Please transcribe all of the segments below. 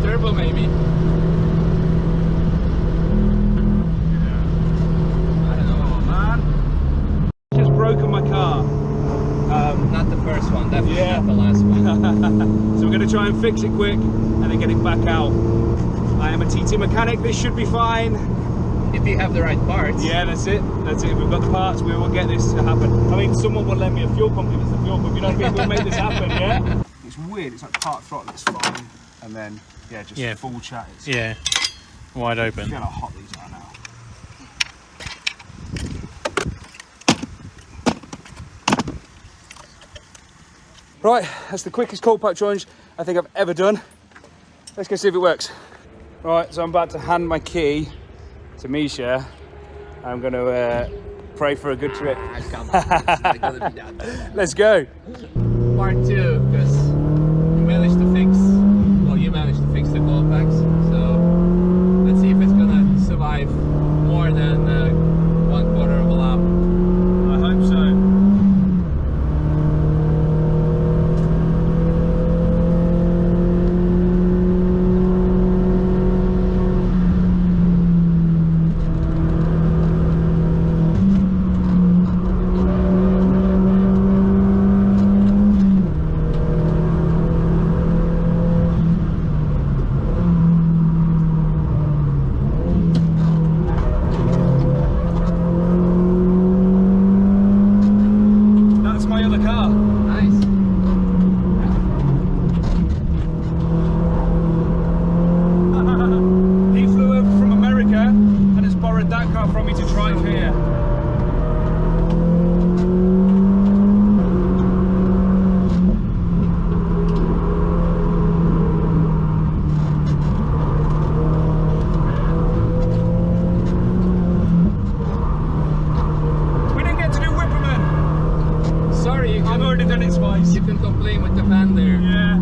turbo maybe. Yeah. I don't know, man. Just broken my car. Not the first one, definitely Yeah. not the last one. So we're going to try and fix it quick and then get it back out. I am a TT mechanic, this should be fine. If you have the right parts. Yeah, that's it. That's it. If we've got the parts, we will get this to happen. I mean, someone will lend me a fuel pump if it's the fuel pump, you know what I mean? We'll make this happen, yeah? It's weird, it's like part throttle, it's fine. And then, yeah, just full chat. Yeah, wide I open. feel how hot these are now. Right, that's the quickest cold pack challenge I think I've ever done. Let's go see if it works. Right, so I'm about to hand my key to Misha. I'm going to pray for a good trip. It's not gonna be done. Let's go. Part 2, because you managed to fix the cold packs. So let's see if it's gonna survive more than 1/4 of a lap. I hope so. You can complain with the fan there. Yeah.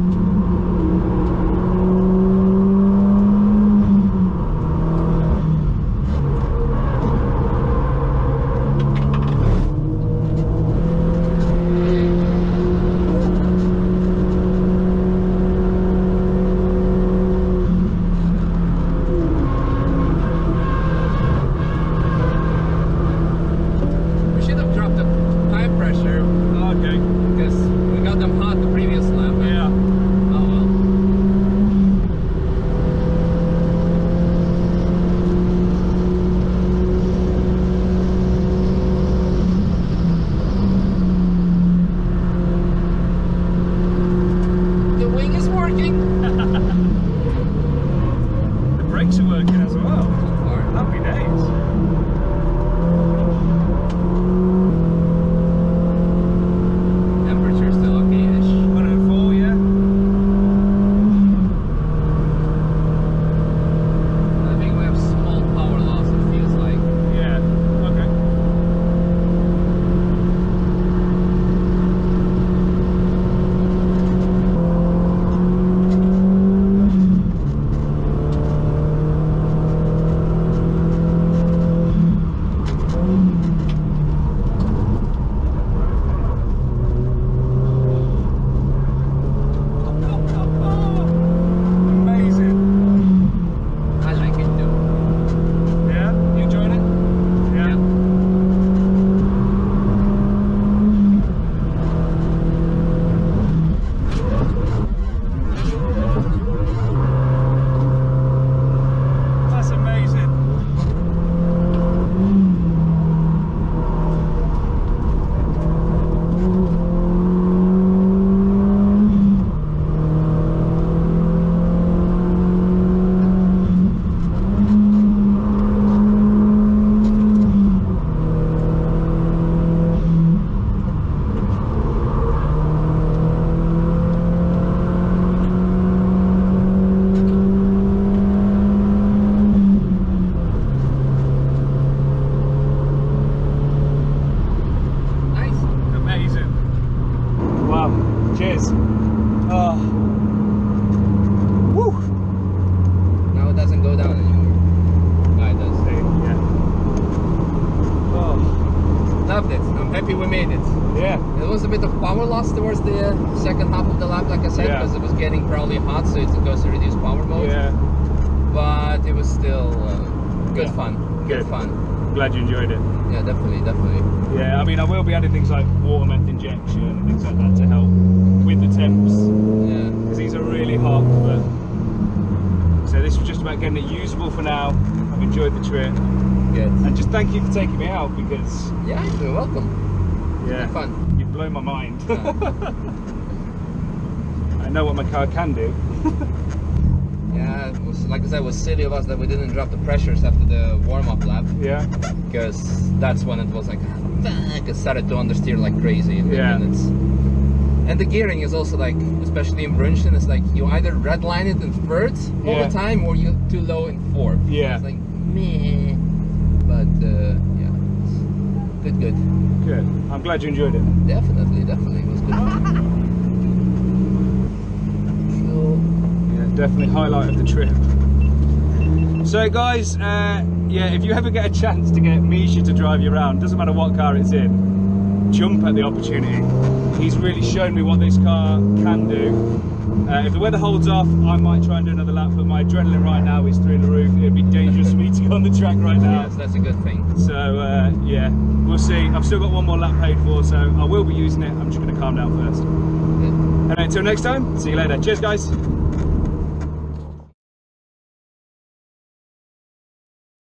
We should have dropped the tire pressure. Okay. Because we got them hot the previous lap. Yeah. Oh well. The wing is working. The brakes are working as well. So far. Happy days. Temperature still okay-ish. 104, yeah. I think we have small power loss, it feels like. Yeah. Okay. Amazing. I like it too. Yeah? You enjoying it? Yeah. That's amazing. Nice. Amazing. Wow. Cheers. Oh. Woo. Now it doesn't go down anymore. No, it does. Yeah. Oh. Loved it. I'm happy we made it. Yeah. It was a bit of power loss towards the second half of the lap, like I said, Yeah. because it was getting probably hot, so it goes to reduce power mode. Yeah. But it was still good Yeah. fun. Good fun. Glad you enjoyed it. Yeah, definitely, definitely. Yeah, I mean, I will be adding things like water meth injection and things like that to help with the temps, Yeah. because these are really hot. But so this was just about getting it usable for now. I've enjoyed the trip, Good. and just thank you for taking me out, because Yeah, you're welcome. yeah, Good fun. you've blown my mind. Yeah. I know what my car can do. Yeah, it was, like I said, it was silly of us that we didn't drop the pressures after the warm-up lap, Yeah, because that's when it was like, fuck, it started to understeer like crazy in Yeah. minutes. And the gearing is also like, especially in Brunchen, it's like you either redline it in third all Yeah. the time, or you're too low in fourth. Yeah. It's like, meh. But yeah, it's good. good. I'm glad you enjoyed it. Definitely, it was good. Cool. Yeah, definitely highlight of the trip. So guys, yeah, if you ever get a chance to get Misha to drive you around, doesn't matter what car it's in, jump at the opportunity. He's really shown me what this car can do. If the weather holds off, I might try and do another lap, but my adrenaline right now is through the roof. It'd be dangerous for me to go on the track right now. Yes, that's a good thing. So yeah, we'll see. I've still got one more lap paid for, so I will be using it. I'm just going to calm down first. Good. And until next time, see you later. Cheers guys.